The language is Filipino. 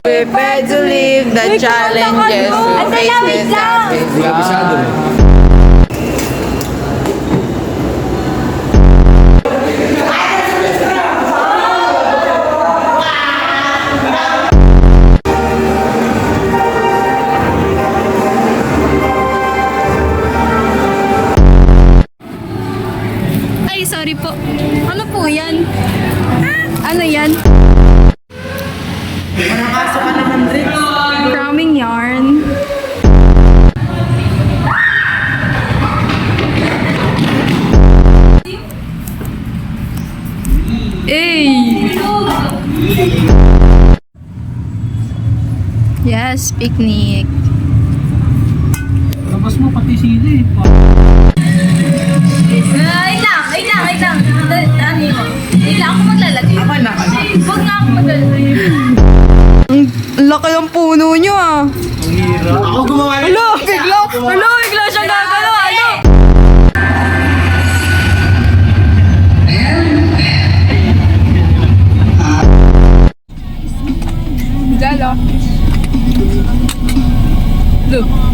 Prepare to live the challenges we face this life. Ay, sorry po. Ano po yan? Ano yan? Manakaso ka naman, Rick. Cramming yarn. Hey! Yes, picnic. Labas mo pati sili. Wait lang. Ano yun? Wait lang ako maglalagay. Ako na. Huwag nga ako maglalagay. Ang laki ng puno nyo ah. Ang hirap. Ako gumawa na. Bigla siyang gagalaw. Ano? Galo. Look.